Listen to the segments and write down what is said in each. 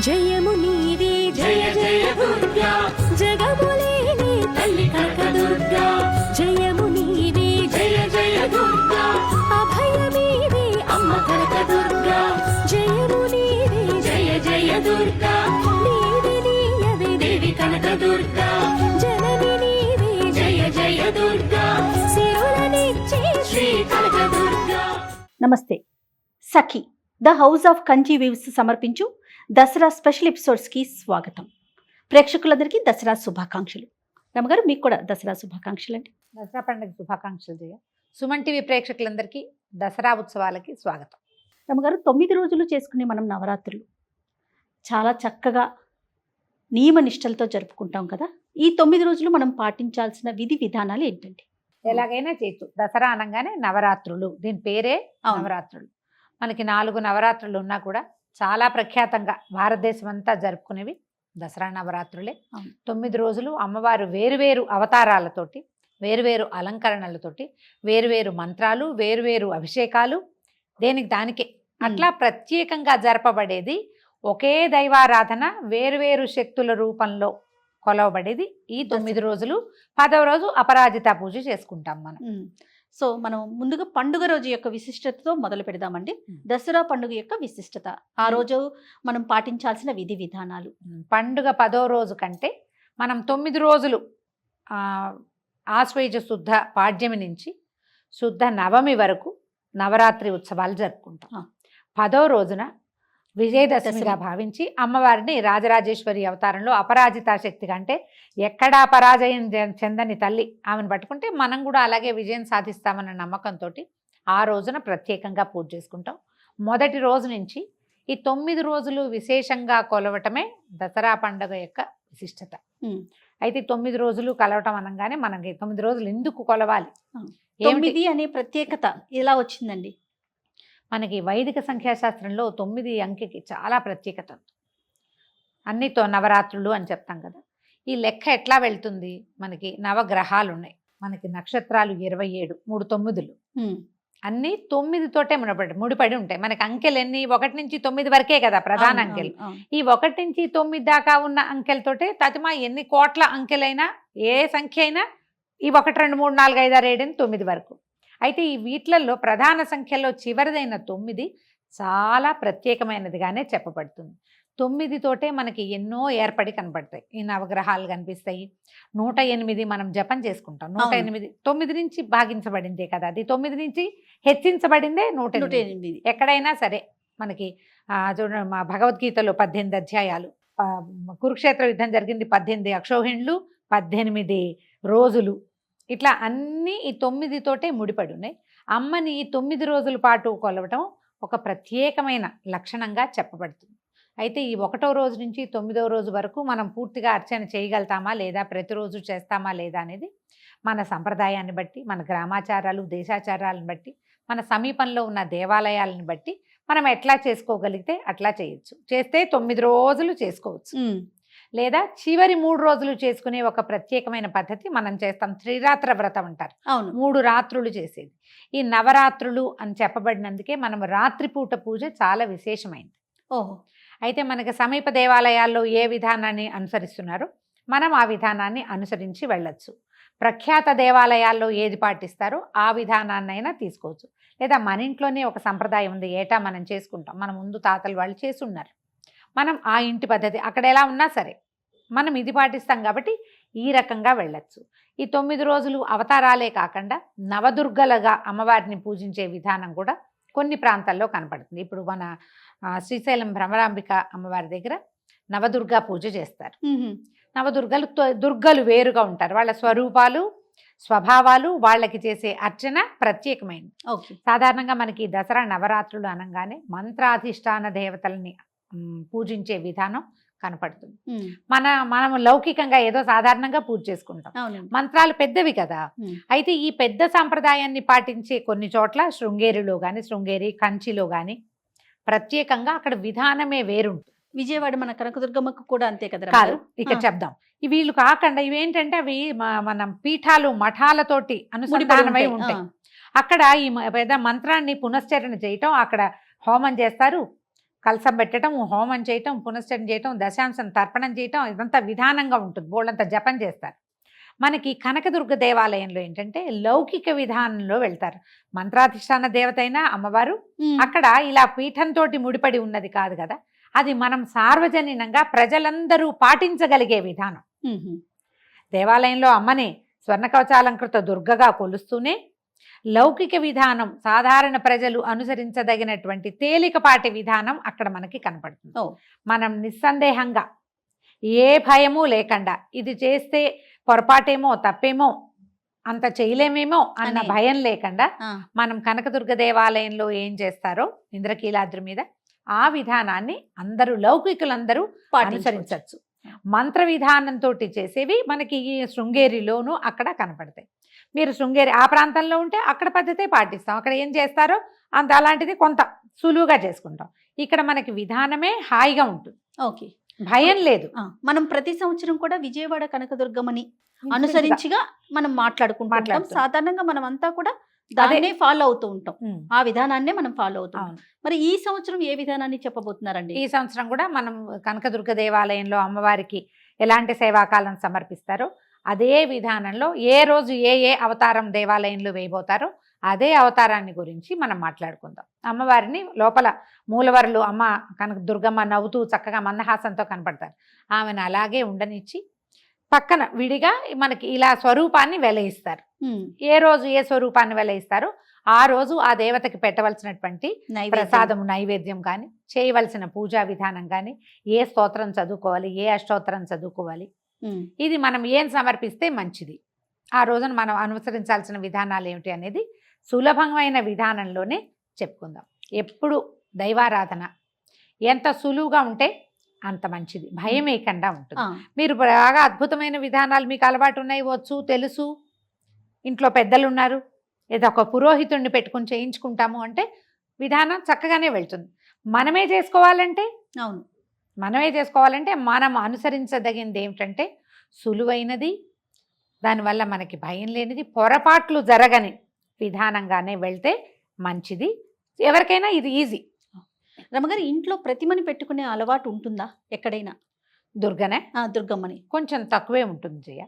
జయము నీవే జయ జయ దుర్గా జగములేని తల్లి కనకదుర్గా జయము నీవే జయ జయ దుర్గా అభయమీవే అమ్మ కనకదుర్గా జయము నీవే జయ జయ దుర్గా నీవే నీయవే దేవి కనకదుర్గా జనని నీవే జయ జయ దుర్గా సిరులనిచ్చే శ్రీ కనకదుర్గా. నమస్తే. Sakhi the house of Kanchi weaves సమర్పించు దసరా స్పెషల్ ఎపిసోడ్స్కి స్వాగతం. ప్రేక్షకులందరికీ దసరా శుభాకాంక్షలు. రమగారు, మీకు కూడా దసరా శుభాకాంక్షలు అండి. దసరా పండుగ శుభాకాంక్షలు జయ. సుమన్ టీవీ ప్రేక్షకులందరికీ దసరా ఉత్సవాలకి స్వాగతం. రమగారు, 9 రోజులు చేసుకునే మనం నవరాత్రులు చాలా చక్కగా నియమ నిష్టలతో జరుపుకుంటాం కదా. ఈ 9 రోజులు మనం పాటించాల్సిన విధి విధానాలు ఏంటండి? ఎలాగైనా చేయొచ్చు. దసరా అనగానే నవరాత్రులు, దీని పేరే నవరాత్రులు. మనకి 4 నవరాత్రులు ఉన్నా కూడా చాలా ప్రఖ్యాతంగా భారతదేశం అంతా జరుపుకునేవి దసరా నవరాత్రులే. 9 రోజులు అమ్మవారు వేరువేరు అవతారాలతోటి, వేరువేరు అలంకరణలతోటి, వేరువేరు మంత్రాలు, వేరువేరు అభిషేకాలు, దేనికి దానికే అట్లా ప్రత్యేకంగా జరపబడేది. ఒకే దైవారాధన వేరువేరు శక్తుల రూపంలో కొలవబడేది ఈ 9 రోజులు. 10వ రోజు అపరాజిత పూజ చేసుకుంటాం మనం. సో మనం ముందుగా పండుగ రోజు యొక్క విశిష్టతతో మొదలు పెడదామండి. దసరా పండుగ యొక్క విశిష్టత, ఆ రోజు మనం పాటించాల్సిన విధి విధానాలు. పండుగ 10వ రోజు కంటే మనం 9 రోజులు ఆశ్వయుజ శుద్ధ పాడ్యమి నుంచి శుద్ధ నవమి వరకు నవరాత్రి ఉత్సవాలు జరుపుకుంటాం. 10వ రోజున విజయదశమిగా భావించి అమ్మవారిని రాజరాజేశ్వరి అవతారంలో అపరాజితా శక్తిగా, అంటే ఎక్కడా పరాజయం చెందని తల్లి, ఆమెను పట్టుకుంటే మనం కూడా అలాగే విజయం సాధిస్తామన్న నమ్మకంతో ఆ రోజున ప్రత్యేకంగా పూజ చేసుకుంటాం. మొదటి రోజు నుంచి ఈ 9 రోజులు విశేషంగా కొలవటమే దసరా పండుగ యొక్క విశిష్టత. అయితే 9 రోజులు కలవటం అనగానే మనకి 9 రోజులు ఎందుకు కొలవాలి, 9 అనే ప్రత్యేకత ఎలా వచ్చిందండి? మనకి వైదిక సంఖ్యాశాస్త్రంలో 9 అంకెకి చాలా ప్రత్యేకత. అన్నితో నవరాత్రులు అని చెప్తాం కదా. ఈ లెక్క ఎట్లా వెళ్తుంది? మనకి నవగ్రహాలు ఉన్నాయి, మనకి నక్షత్రాలు 27, 3 9లు, అన్నీ 9తోటే ముడిపడి ఉంటాయి. మనకి అంకెలు ఎన్ని? 1 నుంచి 9 వరకే కదా ప్రధాన అంకెలు. ఈ 1 నుంచి 9 దాకా ఉన్న అంకెలతోటే తతిమా ఎన్ని కోట్ల అంకెలైనా, ఏ సంఖ్య అయినా ఈ 1 2 3 4 5 6 7 9 వరకు. అయితే ఈ వీటిలలో ప్రధాన సంఖ్యలో చివరిదైన 9 చాలా ప్రత్యేకమైనదిగానే చెప్పబడుతుంది. 9తోటే మనకి ఎన్నో ఏర్పడి కనబడతాయి. ఈ నవగ్రహాలు కనిపిస్తాయి. 108 మనం జపం చేసుకుంటాం. 108 9 నుంచి భాగించబడిందే కదా, అది 9 నుంచి హెచ్చించబడిందే 108. ఎక్కడైనా సరే మనకి చూడండి, మా భగవద్గీతలో 18 అధ్యాయాలు, కురుక్షేత్ర యుద్ధం జరిగింది 18 అక్షోహిణులు, 18 రోజులు, ఇట్లా అన్నీ ఈ 9తోటే ముడిపడి ఉన్నాయి. అమ్మని ఈ 9 రోజుల పాటు కొలవటం ఒక ప్రత్యేకమైన లక్షణంగా చెప్పబడుతుంది. అయితే ఈ 1వ రోజు నుంచి 9వ రోజు వరకు మనం పూర్తిగా అర్చన చేయగలుగుతామా లేదా, ప్రతిరోజు చేస్తామా లేదా అనేది మన సంప్రదాయాన్ని బట్టి, మన గ్రామాచారాలు దేశాచారాలను బట్టి, మన సమీపంలో ఉన్న దేవాలయాలను బట్టి మనం ఎట్లా చేసుకోగలిగితే అట్లా చేయొచ్చు. చేస్తే 9 రోజులు చేసుకోవచ్చు, లేదా చివరి 3 రోజులు చేసుకునే ఒక ప్రత్యేకమైన పద్ధతి మనం చేస్తాం. త్రిరాత్ర వ్రతం అంటారు. 3 రాత్రులు చేసేది. ఈ నవరాత్రులు అని చెప్పబడినందుకే మనం రాత్రిపూట పూజ చాలా విశేషమైంది. అయితే మనకి సమీప దేవాలయాల్లో ఏ విధానాన్ని అనుసరిస్తున్నారో మనం ఆ విధానాన్ని అనుసరించి వెళ్ళొచ్చు. ప్రఖ్యాత దేవాలయాల్లో ఏది పాటిస్తారో ఆ విధానాన్నైనా తీసుకోవచ్చు. లేదా మన ఇంట్లోనే ఒక సంప్రదాయం ఉంది, ఏటా మనం చేసుకుంటాం. మన ముందు తాతలు వాళ్ళు చేసి ఉన్నారు. మనం ఆ ఇంటి పద్ధతి అక్కడ ఎలా ఉన్నా సరే మనం ఇది పాటిస్తాం కాబట్టి ఈ రకంగా వెళ్ళచ్చు. ఈ 9 రోజులు అవతారాలే కాకుండా నవదుర్గలుగా అమ్మవారిని పూజించే విధానం కూడా కొన్ని ప్రాంతాల్లో కనపడుతుంది. ఇప్పుడు మన శ్రీశైలం భ్రమరాంబిక అమ్మవారి దగ్గర నవదుర్గా పూజ చేస్తారు. దుర్గలు వేరుగా ఉంటారు. వాళ్ళ స్వరూపాలు, స్వభావాలు, వాళ్ళకి చేసే అర్చన ప్రత్యేకమైనది. సాధారణంగా మనకి దసరా నవరాత్రులు అనగానే మంత్రాధిష్టాన దేవతల్ని పూజించే విధానం కనపడుతుంది. మనం లౌకికంగా ఏదో సాధారణంగా పూజ చేసుకుంటాం. మంత్రాలు పెద్దవి కదా. అయితే ఈ పెద్ద సాంప్రదాయాన్ని పాటించే కొన్ని చోట్ల శృంగేరిలో కానీ, శృంగేరి కంచిలో కానీ ప్రత్యేకంగా అక్కడ విధానమే వేరుంటుంది. విజయవాడ మన కనకదుర్గమ్మకు కూడా అంతే కదా. కాదు, ఇక చెప్దాం. వీళ్ళు కాకుండా ఇవేంటంటే అవి మనం పీఠాలు మఠాలతోటి అనుసంధానమై ఉంటాయి. అక్కడ ఈ పెద్ద మంత్రాన్ని పునశ్చరణ చేయటం, అక్కడ హోమం చేస్తారు, కలసం పెట్టడం, హోమం చేయటం, పునశ్చరణ చేయటం, దశాంశం తర్పణం చేయటం, ఇదంతా విధానంగా ఉంటుంది. బోళ్ళంత జపం చేస్తారు. మనకి కనకదుర్గ దేవాలయంలో ఏంటంటే లౌకిక విధానంలో వెళ్తారు. మంత్రాధిష్టాన దేవత అయినా అమ్మవారు అక్కడ ఇలా పీఠంతో ముడిపడి ఉన్నది కాదు కదా, అది మనం సార్వజనీనంగా ప్రజలందరూ పాటించగలిగే విధానం. దేవాలయంలో అమ్మని స్వర్ణ కవచాలంకృత దుర్గగా కొలుస్తూనే లౌకిక విధానం సాధారణ ప్రజలు అనుసరించదగినటువంటి తేలికపాటి విధానం అక్కడ మనకి కనపడుతుంది. మనం నిస్సందేహంగా ఏ భయము లేకుండా ఇది చేస్తే పొరపాటేమో తప్పేమో అంత చేయలేమేమో అన్న భయం లేకుండా మనం కనకదుర్గ దేవాలయంలో ఏం చేస్తారో ఇంద్రకీలాద్రి మీద ఆ విధానాన్ని అందరూ లౌకికులందరూ అనుసరించవచ్చు. మంత్ర విధానంతో చేసేవి మనకి ఈ శృంగేరిలోనూ అక్కడ కనపడతాయి. మీరు శృంగేరి ఆ ప్రాంతంలో ఉంటే అక్కడ పద్ధతే పాటిస్తాం. అక్కడ ఏం చేస్తారో అంత అలాంటిది కొంత సులువుగా చేసుకుంటాం. ఇక్కడ మనకి విధానమే హాయిగా ఉంటుంది. ఓకే, భయం లేదు. మనం ప్రతి సంవత్సరం కూడా విజయవాడ కనకదుర్గమని అనుసరించిగా మనం మాట్లాడుకుంటాం. సాధారణంగా మనం అంతా కూడా దాన్నే ఫాలో అవుతూ ఉంటాం. ఆ విధానాన్నే మనం ఫాలో అవుతాం. మరి ఈ సంవత్సరం ఏ విధానాన్ని చెప్పబోతున్నారండి? ఈ సంవత్సరం కూడా మనం కనకదుర్గ దేవాలయంలో అమ్మవారికి ఎలాంటి సేవాకాలం సమర్పిస్తారో అదే విధానంలో ఏ రోజు ఏ ఏ అవతారం దేవాలయంలో వేయబోతారో అదే అవతారాన్ని గురించి మనం మాట్లాడుకుందాం. అమ్మవారిని లోపల మూలవరులు అమ్మ కనక దుర్గమ్మ నవ్వుతూ చక్కగా మందహాసంతో కనపడతారు. ఆమెను అలాగే ఉండనిచ్చి పక్కన విడిగా మనకి ఇలా స్వరూపాన్ని వెలయిస్తారు. ఏ రోజు ఏ స్వరూపాన్ని వెలయిస్తారో ఆ రోజు ఆ దేవతకి పెట్టవలసినటువంటి ప్రసాదము నైవేద్యం కానీ చేయవలసిన పూజా విధానం కానీ ఏ స్తోత్రం చదువుకోవాలి, ఏ అష్టోత్తరం చదువుకోవాలి, ఇది మనం ఏం సమర్పిస్తే మంచిది, ఆ రోజున మనం అనుసరించాల్సిన విధానాలు ఏమిటి అనేది సులభమైన విధానంలోనే చెప్పుకుందాం. ఎప్పుడు దైవారాధన ఎంత సులువుగా ఉంటే అంత మంచిది, భయం వేయకుండా ఉంటుంది. మీరు బాగా అద్భుతమైన విధానాలు మీకు అలవాటు ఉన్నాయి, వచ్చు, తెలుసు, ఇంట్లో పెద్దలు ఉన్నారు, ఏదో ఒక పురోహితుడిని పెట్టుకుని చేయించుకుంటాము అంటే విధానం చక్కగానే వెళ్తుంది. మనమే చేసుకోవాలంటే మనం అనుసరించదగింది ఏమిటంటే సులువైనది, దానివల్ల మనకి భయం లేనిది, పొరపాట్లు జరగని విధానంగానే వెళ్తే మంచిది. ఎవరికైనా ఇది ఈజీ. రమగారు, ఇంట్లో ప్రతిమని పెట్టుకునే అలవాటు ఉంటుందా ఎక్కడైనా? దుర్గమ్మని కొంచెం తక్కువే ఉంటుంది జయ,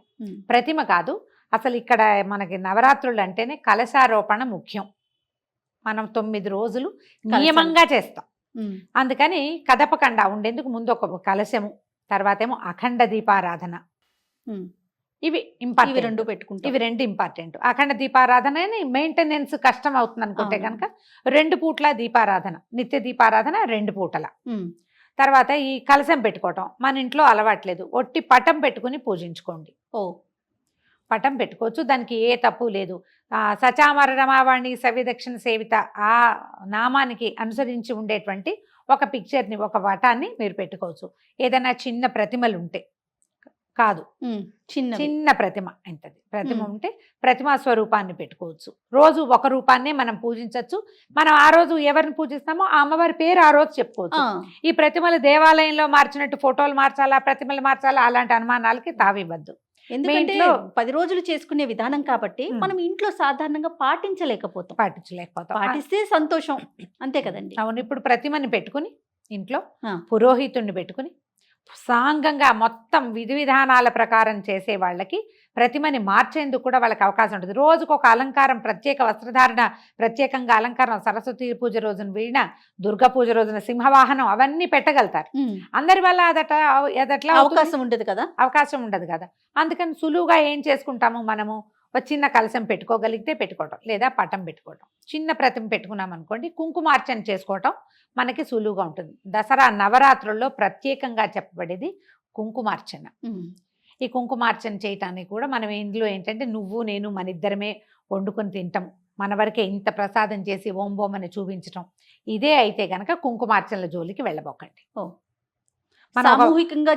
ప్రతిమ కాదు. అసలు ఇక్కడ మనకి నవరాత్రులు అంటేనే కలశారోపణ ముఖ్యం. మనం 9 రోజులు నియమంగా చేస్తాం. అందుకని కదపకుండా ఉండేందుకు ముందు ఒక కలశము, తర్వాత ఏమో అఖండ దీపారాధన, ఇవి ఇంపార్టెంట్. ఇవి రెండు ఇంపార్టెంట్. అఖండ దీపారాధన మెయింటెనెన్స్ కష్టం అవుతుంది అనుకుంటే కనుక 2 పూట్ల దీపారాధన, నిత్య దీపారాధన 2 పూటల. తర్వాత ఈ కలశం పెట్టుకోవటం మన ఇంట్లో అలవాట్లేదు, ఒట్టి పటం పెట్టుకుని పూజించుకోండి. పటం పెట్టుకోవచ్చు, దానికి ఏ తప్పు లేదు. సచామర రమావాణి సవ్యదక్షిణ సేవిత ఆ నామానికి అనుసరించి ఉండేటువంటి ఒక పిక్చర్ని, ఒక పటాన్ని మీరు పెట్టుకోవచ్చు. ఏదైనా చిన్న ప్రతిమలు ఉంటే కాదు, చిన్న ప్రతిమ ఎంతది ప్రతిమ ఉంటే ప్రతిమా స్వరూపాన్ని పెట్టుకోవచ్చు. రోజు ఒక రూపాన్నే మనం పూజించవచ్చు. మనం ఆ రోజు ఎవరిని పూజిస్తామో ఆ అమ్మవారి పేరు ఆ రోజు చెప్పుకోవచ్చు. ఈ ప్రతిమలు దేవాలయంలో మార్చినట్టు ఫోటోలు మార్చాలా, ప్రతిమలు మార్చాలా, అలాంటి అనుమానాలకి తావివ్వద్దు. ఎందుకంటే 10 రోజులు చేసుకునే విధానం కాబట్టి మనం ఇంట్లో సాధారణంగా పాటించలేకపోతాం. పాటిస్తే సంతోషం, అంతే కదండి. అవును. ఇప్పుడు ప్రతిమని పెట్టుకుని ఇంట్లో పురోహితుడిని పెట్టుకుని సాంగంగా మొత్తం విధి విధానాల ప్రకారం చేసే వాళ్ళకి ప్రతిమని మార్చేందుకు కూడా వాళ్ళకి అవకాశం ఉంటుంది. రోజుకు ఒక అలంకారం, ప్రత్యేక వస్త్రధారణ, ప్రత్యేకంగా అలంకారం, సరస్వతి పూజ రోజున వీణ, దుర్గా పూజ రోజున సింహవాహనం, అవన్నీ పెట్టగలుగుతారు. అందరి వల్ల అదట్లా అవకాశం ఉండదు కదా. అందుకని సులువుగా ఏం చేసుకుంటాము, మనము ఒక చిన్న కలశం పెట్టుకోగలిగితే పెట్టుకోవటం, లేదా పటం పెట్టుకోవటం. చిన్న ప్రతిమ పెట్టుకున్నాం అనుకోండి, కుంకుమార్చన చేసుకోవటం మనకి సులువుగా ఉంటుంది. దసరా నవరాత్రుల్లో ప్రత్యేకంగా చెప్పబడేది కుంకుమార్చన. ఈ కుంకుమార్చన చేయటానికి కూడా మనం ఇందులో ఏంటంటే నువ్వు నేను మన ఇద్దరమే వండుకొని తింటాం, మన వరకే ఇంత ప్రసాదం చేసి ఓం బోం అని చూపించటం, ఇదే అయితే గనక కుంకుమార్చనల జోలికి వెళ్ళబోకండి. సామూహికంగా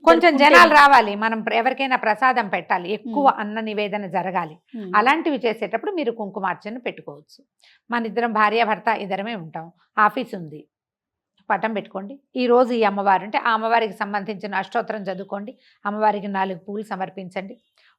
కొంచెం జనాలు రావాలి, మనం ఎవరికైనా ప్రసాదం పెట్టాలి, ఎక్కువ అన్న నివేదన జరగాలి, అలాంటివి చేసేటప్పుడు మీరు కుంకుమార్చన పెట్టుకోవచ్చు. మన ఇద్దరం భార్యాభర్త ఇద్దరమే ఉంటాం, ఆఫీస్ ఉంది, పటం పెట్టుకోండి. ఈరోజు ఈ అమ్మవారు అంటే ఆ అమ్మవారికి సంబంధించిన అష్టోత్తరం చదువుకోండి, అమ్మవారికి 4 పూలు సమర్పించండి,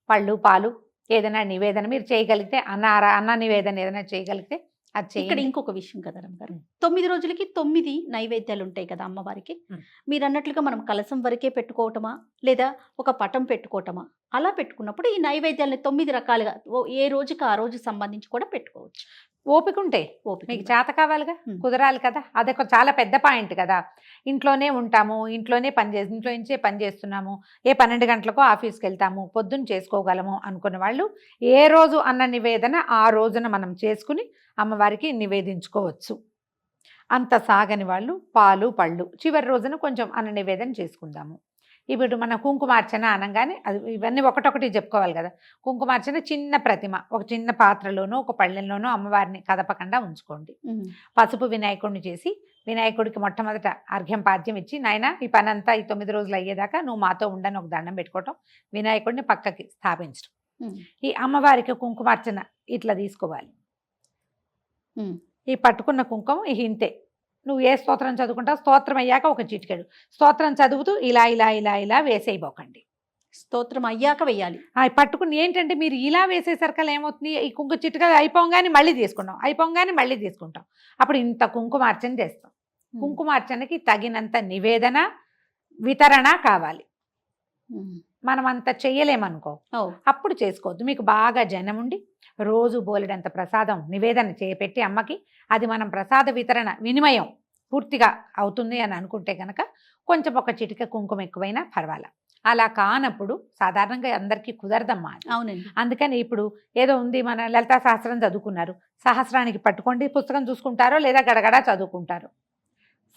పళ్ళు పాలు ఏదైనా నివేదన మీరు చేయగలిగితే, అన్న నివేదన ఏదైనా చేయగలిగితే అది ఇక్కడ చేయండి. ఇంకొక విషయం కదా రమ్మగారు, 9 రోజులకి 9 నైవేద్యాలు ఉంటాయి కదా అమ్మవారికి. ఉం. మీరు అన్నట్లుగా మనం కలసం వరకే పెట్టుకోవటమా లేదా ఒక పటం పెట్టుకోవటమా? అలా పెట్టుకున్నప్పుడు ఈ నైవేద్యాలని 9 రకాలుగా ఏ రోజుకి ఆ రోజు సంబంధించి కూడా పెట్టుకోవచ్చు. ఓపిక ఉంటే ఓపిక మీకు ఉంటే. చేత కావాలిగా, ఉం. కుదరాలి కదా. అదొక చాలా పెద్ద పాయింట్ కదా. ఇంట్లోనే ఉంటాము, ఇంట్లో నుంచే పని చేస్తున్నాము, ఏ 12 గంటలకో ఆఫీస్కి వెళ్తాము, పొద్దున్న చేసుకోగలము అనుకున్న వాళ్ళు ఏ రోజు అన్న నివేదన ఆ రోజున మనం చేసుకుని అమ్మవారికి నివేదించుకోవచ్చు. అంత సాగని వాళ్ళు పాలు పళ్ళు చివరి రోజున కొంచెం అన్న నివేదన చేసుకుందాము. ఇప్పుడు మన కుంకుమార్చన అనగానే అది ఇవన్నీ ఒకటొకటి చెప్పుకోవాలి కదా. కుంకుమార్చన చిన్న ప్రతిమ ఒక చిన్న పాత్రలోనో ఒక పళ్ళెంలోనో అమ్మవారిని కదపకుండా ఉంచుకోండి. ఉం. పసుపు వినాయకుడిని చేసి వినాయకుడికి మొట్టమొదట అర్ఘ్యం పాద్యం ఇచ్చి, నాయన ఈ పనంతా ఈ 9 రోజులు అయ్యేదాకా నువ్వు మాతో ఉండని ఒక దండం పెట్టుకోవటం, వినాయకుడిని పక్కకి స్థాపించడం. ఉం. ఈ అమ్మవారికి కుంకుమార్చన ఇట్లా తీసుకోవాలి. ఉం. ఈ పట్టుకున్న కుంకుమ ఇంతే. నువ్వు ఏ స్తోత్రం చదువుకుంటావు, స్తోత్రం అయ్యాక ఒక చిటికెడు స్తోత్రం చదువుతూ ఇలా ఇలా ఇలా ఇలా వేసేయబోకండి. స్తోత్రం అయ్యాక వెయ్యాలి. పట్టుకుని ఏంటంటే మీరు ఇలా వేసేసరికల్లా ఏమవుతుంది, ఈ కుంకు చిట్టుగా అయిపోగానే మళ్ళీ తీసుకుంటాం. అప్పుడు ఇంత కుంకుమార్చన చేస్తాం. ఉం. కుంకుమార్చనకి తగినంత నివేదన వితరణ కావాలి. ఉం. మనం అంత చెయ్యలేమనుకో, ఓ. అప్పుడు చేసుకోవద్దు. మీకు బాగా జనం ఉండి రోజు బోలెడంత ప్రసాదం నివేదన చేపెట్టి అమ్మకి అది మనం ప్రసాద వితరణ వినిమయం పూర్తిగా అవుతుంది అని అనుకుంటే కనుక కొంచెం ఒక చిటిక కుంకుమ ఎక్కువైనా పర్వాలా. అలా కానప్పుడు సాధారణంగా అందరికీ కుదరదమ్మా అది. అవునండి. అందుకని ఇప్పుడు ఏదో ఉంది, మన లలితా సహస్రం చదువుకున్నారు, సహస్రానికి పట్టుకోండి, పుస్తకం చూసుకుంటారో లేదా గడగడా చదువుకుంటారో.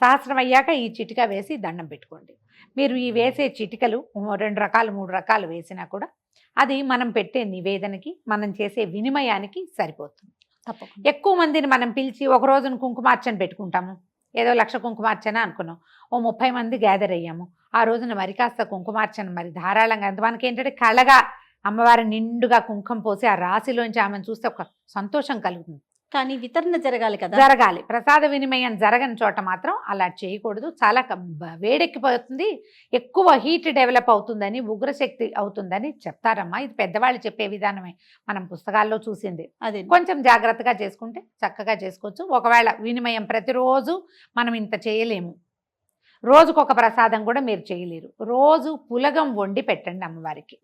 సహస్రం అయ్యాక ఈ చిటిక వేసి దండం పెట్టుకోండి. మీరు ఈ వేసే చిటికలు 2 రకాలు 3 రకాలు వేసినా కూడా అది మనం పెట్టే నివేదనకి మనం చేసే వినిమయానికి సరిపోతుంది. తప్పకుండా. ఎక్కువ మందిని మనం పిలిచి ఒక రోజున కుంకుమార్చన పెట్టుకుంటాము, ఏదో 1,00,000 కుంకుమార్చన అనుకున్నాం, ఓ 30 మంది గ్యాదర్ అయ్యాము, ఆ రోజున మరి కాస్త కుంకుమార్చన మరి ధారాళంగా అంత మనకి ఏంటంటే కళగా అమ్మవారి నిండుగా కుంకుమ పోసి ఆ రాశిలోంచి ఆమెను చూస్తే ఒక సంతోషం కలుగుతుంది. కానీ వితరణ జరగాలి కదా. జరగాలి. ప్రసాద వినిమయం జరగని చోట మాత్రం అలా చేయకూడదు. చాలా వేడెక్కిపోతుంది, ఎక్కువ హీట్ డెవలప్ అవుతుందని, ఉగ్రశక్తి అవుతుందని చెప్తారమ్మా. ఇది పెద్దవాళ్ళు చెప్పే విధానమే, మనం పుస్తకాల్లో చూసింది. అదే కొంచెం జాగ్రత్తగా చేసుకుంటే చక్కగా చేసుకోవచ్చు. ఒకవేళ వినిమయం ప్రతిరోజు మనం ఇంత చేయలేము, రోజుకొక ప్రసాదం కూడా మీరు చేయలేరు. రోజు పులగం వండి పెట్టండి అమ్మవారికి.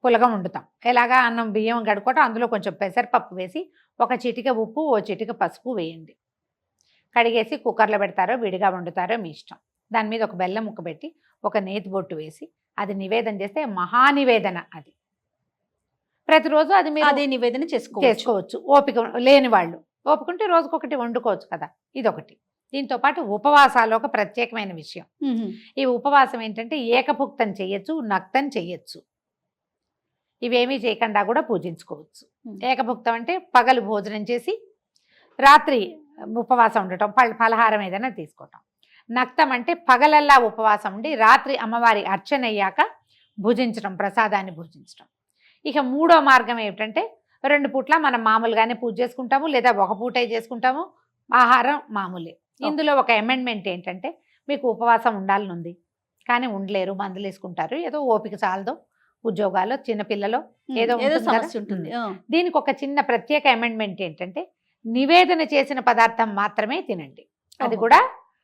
పులగం వండుతాం ఎలాగా, అన్నం బియ్యం గడుకోవటం, అందులో కొంచెం పెసరపప్పు వేసి ఒక చిటిక ఉప్పు ఓ చిటిక పసుపు వేయండి. కడిగేసి కుక్కర్లో పెడతారో విడిగా వండుతారో మీ ఇష్టం. దాని మీద ఒక బెల్లం ముక్క పెట్టి ఒక నేతి బొట్టు వేసి అది నివేదన చేస్తే మహానివేదన. అది ప్రతిరోజు అది మీరు అదే నివేదన చేసుకోవచ్చు. ఓపిక లేని వాళ్ళు ఓపికంటే రోజుకొకటి వండుకోవచ్చు కదా. ఇదొకటి. దీంతో పాటు ఉపవాసాలు ఒక ప్రత్యేకమైన విషయం. ఈ ఉపవాసం ఏంటంటే ఏకభుక్తం చెయ్యొచ్చు, నక్తం చెయ్యొచ్చు. ఇవేమీ చేయకుండా కూడా పూజించుకోవచ్చు. ఏకభుక్తం అంటే పగలు భోజనం చేసి రాత్రి ఉపవాసం ఉండటం, ఫలహారం ఏదైనా తీసుకోవటం. నక్తం అంటే పగలల్లా ఉపవాసం ఉండి రాత్రి అమ్మవారి అర్చన అయ్యాక భుజించడం, ప్రసాదాన్ని భుజించడం. ఇక మూడో మార్గం ఏమిటంటే 2 పూట్ల మనం మామూలుగానే పూజ చేసుకుంటాము, లేదా ఒక పూటే చేసుకుంటాము, ఆహారం మామూలే. ఇందులో ఒక అమెండ్మెంట్ ఏంటంటే మీకు ఉపవాసం ఉండాలని ఉంది కానీ ఉండలేరు, మందులు వేసుకుంటారు, ఏదో ఓపిక చాలదో, ఉద్యోగాలు, చిన్నపిల్లలో ఏదో సమస్య ఉంటుంది. దీనికి ఒక చిన్న ప్రత్యేక అమెండ్మెంట్ ఏంటంటే నివేదన చేసిన పదార్థం మాత్రమే తినండి. అది కూడా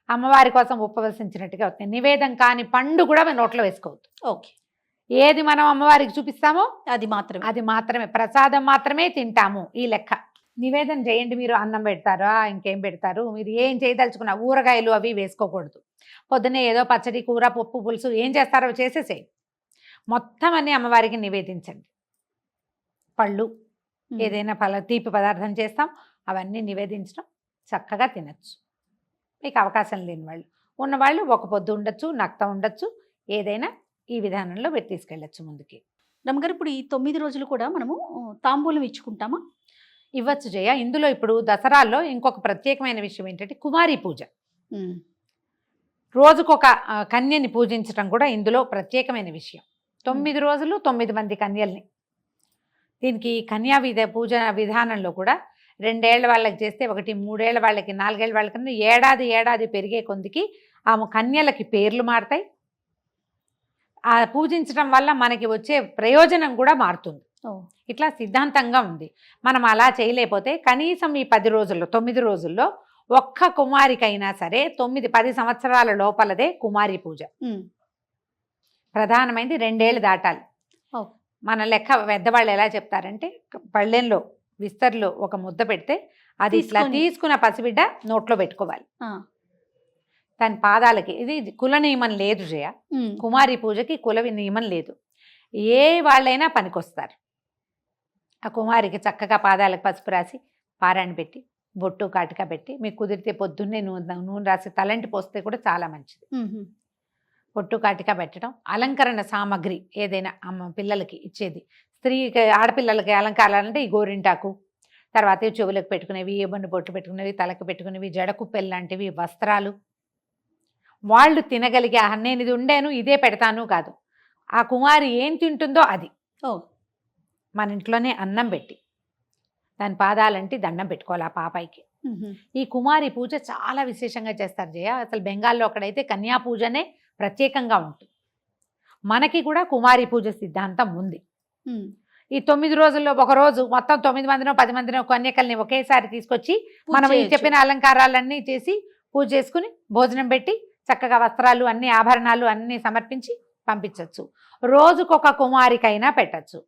అమ్మవారి కోసం ఉపవసించినట్టుగా అవుతుంది. నివేదన కాని పండు కూడా మన నోట్లో వేసుకోవద్దు. ఓకే. ఏది మనం అమ్మవారికి చూపిస్తామో అది మాత్రమే ప్రసాదం మాత్రమే తింటాము. ఈ లెక్క. నివేదన చేయండి. మీరు అన్నం పెడతారా, ఇంకేం పెడతారు, మీరు ఏం చేయదలుచుకున్నా ఊరగాయలు అవి వేసుకోకూడదు. పొద్దున్నే ఏదో పచ్చడి, కూర, పప్పు, పులుసు ఏం చేస్తారో చేసేసేయి. మొత్తం అన్ని అమ్మవారికి నివేదించండి. పళ్ళు ఏదైనా తీపి పదార్థం చేస్తాం, అవన్నీ నివేదించడం, చక్కగా తినచ్చు. మీకు అవకాశం లేని వాళ్ళు, ఉన్నవాళ్ళు ఒక పొద్దు ఉండొచ్చు, నక్తం ఉండొచ్చు, ఏదైనా ఈ విధానంలో పెట్టి తీసుకెళ్ళచ్చు ముందుకి. రమ్మగారు, ఇప్పుడు ఈ 9 రోజులు కూడా మనము తాంబూలం ఇచ్చుకుంటామా? ఇవ్వచ్చు జయ. ఇందులో ఇప్పుడు దసరాల్లో ఇంకొక ప్రత్యేకమైన విషయం ఏంటంటే కుమారి పూజ. రోజుకొక కన్యని పూజించడం కూడా ఇందులో ప్రత్యేకమైన విషయం. 9 రోజులు 9 మంది కన్యల్ని. దీనికి కన్యా పూజ విధానంలో కూడా 2 ఏళ్ల వాళ్ళకి చేస్తే ఒకటి, 3 ఏళ్ల వాళ్ళకి, 4 ఏళ్ల వాళ్ళకి, ఏడాది పెరిగే కొందికి ఆ కన్యలకి పేర్లు మారుతాయి. ఆ పూజించడం వల్ల మనకి వచ్చే ప్రయోజనం కూడా మారుతుంది. ఓ. ఇట్లా సిద్ధాంతంగా ఉంది. మనం అలా చేయలేకపోతే కనీసం ఈ 10 రోజుల్లో 9 రోజుల్లో ఒక్క కుమారికైనా సరే 9-10 సంవత్సరాల లోపలదే కుమారి పూజ. ప్రధానమైనది 2 ఏళ్ళు దాటాలి. ఓ. మన లెక్క పెద్దవాళ్ళు ఎలా చెప్తారంటే పళ్ళెంలో విస్తర్లో ఒక ముద్ద పెడితే అది ఇట్లా తీసుకున్న పసిబిడ్డ నోట్లో పెట్టుకోవాలి. దాని పాదాలకి ఇది కుల నియమం లేదు జయ. కుమారి పూజకి కుల నియమం లేదు. ఏ వాళ్ళైనా పనికొస్తారు. ఆ కుమారికి చక్కగా పాదాలకు పసుపు రాసి పారాయణ పెట్టి బొట్టు కాటిక పెట్టి మీకు కుదిరితే పొద్దున్నే నూనె రాసి తలంటి పోస్తే కూడా చాలా మంచిది. బొట్టు కాటిక పెట్టడం, అలంకరణ సామాగ్రి ఏదైనా పిల్లలకి ఇచ్చేది, స్త్రీకి ఆడపిల్లలకి అలంకారాలంటే ఈ గోరింటాకు, తర్వాత చెవులకు పెట్టుకునేవి, ఏబన్ను బొట్టు పెట్టుకునేవి, తలకు పెట్టుకునేవి, జడకుప్పెలు లాంటివి, వస్త్రాలు, వాళ్ళు తినగలిగే నేను ఇది ఉండేను ఇదే పెడతాను కాదు, ఆ కుమారి ఏం తింటుందో అది. మన ఇంట్లోనే అన్నం పెట్టి దాని పాదాలంటే దండం పెట్టుకోవాలి ఆ పాపాయికి. ఈ కుమారి పూజ చాలా విశేషంగా చేస్తారు జయ. అసలు బెంగాల్లో అక్కడైతే కన్యా పూజనే ప్రత్యేకంగా ఉంటుంది. మనకి కూడా కుమారి పూజ సిద్ధాంతం ఉంది. ఈ 9 రోజుల్లో ఒక రోజు మొత్తం 9 మందినో 10 మందినో కన్యకల్ని ఒకేసారి తీసుకొచ్చి మనం ఈ చెప్పిన అలంకారాలన్నీ చేసి పూజ చేసుకుని భోజనం పెట్టి చక్కగా వస్త్రాలు అన్ని ఆభరణాలు అన్ని సమర్పించి పంపించవచ్చు. రోజుకొక కుమారికైనా పెట్టచ్చు.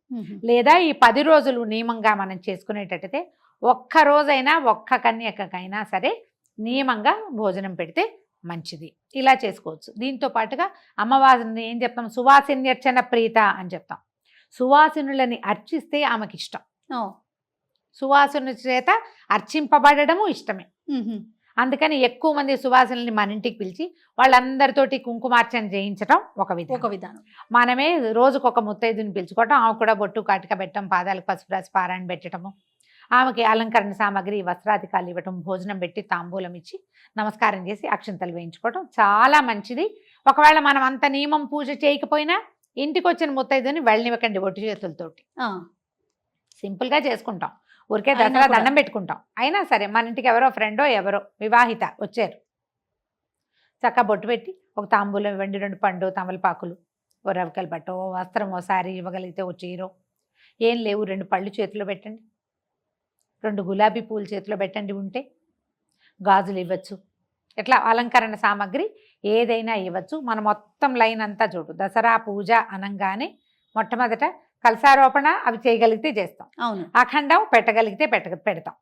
లేదా ఈ 10 రోజులు నియమంగా మనం చేసుకునేటట్టయితే ఒక్క రోజైనా ఒక్క కన్యకైనా సరే నియమంగా భోజనం పెడితే మంచిది. ఇలా చేసుకోవచ్చు. దీంతో పాటుగా అమ్మవారిని ఏం చెప్తాం, సువాసిన్యర్చన ప్రీత అని చెప్తాం. సువాసినులని అర్చిస్తే ఆమెకి ఇష్టం. సువాసిని చేత అర్చింపబడము ఇష్టమే. అందుకని ఎక్కువ మంది సువాసినుల్ని మన ఇంటికి పిలిచి వాళ్ళందరితోటి కుంకుమార్చన చేయించడం ఒక విధానం. మనమే రోజుకొక ముత్తైదుని పిలుచుకోవటం, ఆమె కూడా బొట్టు కాటిక పెట్టడం, పాదాలకు పసుపు రాసి పారాయణ పెట్టడము, ఆమెకి అలంకరణ సామాగ్రి వస్త్రాధికారులు ఇవ్వటం, భోజనం పెట్టి తాంబూలం ఇచ్చి నమస్కారం చేసి అక్షింతలు వేయించుకోవటం చాలా మంచిది. ఒకవేళ మనం అంత నియమం పూజ చేయకపోయినా ఇంటికి వచ్చిన ముత్తైదుని వెళ్ళనివ్వకండి ఒట్టి చేతులతోటి. సింపుల్గా చేసుకుంటాం. ఊరికే దసరా దండం పెట్టుకుంటాం. అయినా సరే మన ఇంటికి ఎవరో ఫ్రెండో ఎవరో వివాహిత వచ్చారు, చక్కగా బొట్టు పెట్టి ఒక తాంబూలం ఇవ్వండి, 2 పండు తమలపాకులు, ఓ రవికల బట్టో వస్త్రం ఓసారి ఇవ్వగలిగితే ఓ చీరో, ఏం లేవు 2 పళ్ళు చేతిలో పెట్టండి, 2 గులాబీ పూలు చేతిలో పెట్టండి, ఉంటే గాజులు ఇవ్వచ్చు. ఇట్లా అలంకరణ సామాగ్రి ఏదైనా ఇవ్వచ్చు. మన మొత్తం లైన్ అంతా చూడు. దసరా పూజ అనగానే మొట్టమొదట కలశారోపణ అవి చేయగలిగితే చేస్తాం. అవును. అఖండం పెట్టగలిగితే పెడతాం.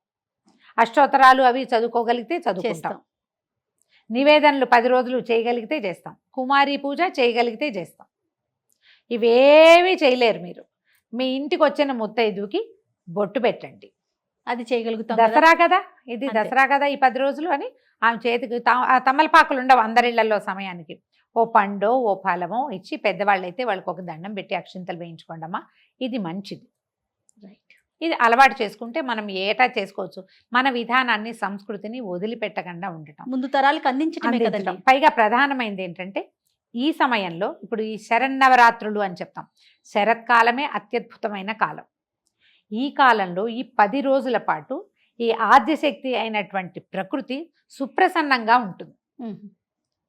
అష్టోత్తరాలు అవి చదువుకోగలిగితే చదువుకుంటాం. నివేదనలు 10 రోజులు చేయగలిగితే చేస్తాం. కుమారి పూజ చేయగలిగితే చేస్తాం. ఇవేవి చేయలేరు మీరు. మీ ఇంటికి వచ్చిన ముత్తైదుకి బొట్టు పెట్టండి, అది చేయగలుగుతాం. దసరా కదా ఇది, దసరా కదా ఈ 10 రోజులు అని ఆమె చేతికి తమలపాకులు ఉండవు అందరిళ్లలో సమయానికి. ఓ పండో ఓ ఫలమో ఇచ్చి పెద్దవాళ్ళు అయితే వాళ్ళకి ఒక దండం పెట్టి అక్షింతలు వేయించుకోండమ్మా, ఇది మంచిది. రైట్. ఇది అలవాటు చేసుకుంటే మనం ఏటా చేసుకోవచ్చు. మన విధానాన్ని సంస్కృతిని వదిలిపెట్టకుండా ఉండటం, ముందు తరాలకు అందించడం. పైగా ప్రధానమైనది ఏంటంటే ఈ సమయంలో ఇప్పుడు ఈ శరన్నవరాత్రులు అని చెప్తాం. శరత్కాలమే అత్యద్భుతమైన కాలం. ఈ కాలంలో ఈ 10 రోజుల పాటు ఈ ఆద్యశక్తి అయినటువంటి ప్రకృతి సుప్రసన్నంగా ఉంటుంది.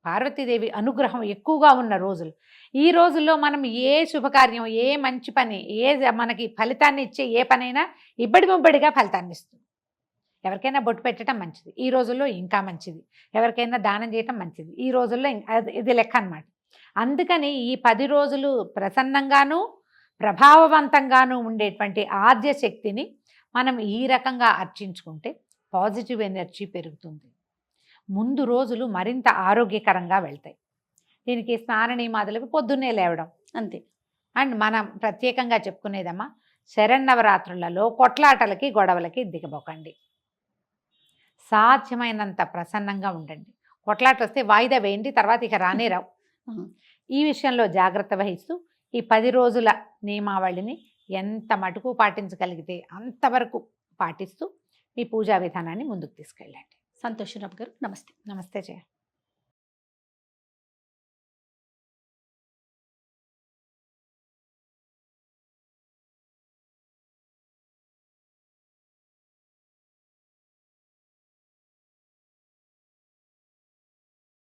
పార్వతీదేవి అనుగ్రహం ఎక్కువగా ఉన్న రోజులు. ఈ రోజుల్లో మనం ఏ శుభకార్యం, ఏ మంచి పని, మనకి ఫలితాన్ని ఇచ్చే ఏ పనైనా ఇబ్బడి ముబ్బడిగా ఫలితాన్ని ఇస్తుంది. ఎవరికైనా బొట్టు పెట్టడం మంచిది ఈ రోజుల్లో, ఇంకా మంచిది. ఎవరికైనా దానం చేయటం మంచిది ఈ రోజుల్లో, ఇది లెక్క అన్నమాట. అందుకని ఈ 10 రోజులు ప్రసన్నంగాను ప్రభావవంతంగాను ఉండేటువంటి ఆద్య శక్తిని మనం ఈ రకంగా అర్చించుకుంటే పాజిటివ్ ఎనర్జీ పెరుగుతుంది. ముందు రోజులు మరింత ఆరోగ్యకరంగా వెళ్తాయి. దీనికి స్నాన నియమాదులకు పొద్దున్నే లేవడం అంతే. అండ్ మనం ప్రత్యేకంగా చెప్పుకునేదమ్మా, శరన్నవరాత్రులలో కొట్లాటలకి గొడవలకి దిగబోకండి. సాధ్యమైనంత ప్రసన్నంగా ఉండండి. కొట్లాట వస్తే వాయిదా వేయండి, తర్వాత ఇక రానే రావు. ఈ విషయంలో జాగ్రత్త వహిస్తూ ఈ 10 రోజుల నియమావళిని ఎంత మటుకు పాటించగలిగితే అంతవరకు పాటిస్తూ మీ పూజా విధానాన్ని ముందుకు తీసుకెళ్ళండి. సంతోషరావు గారు నమస్తే. నమస్తే జయ.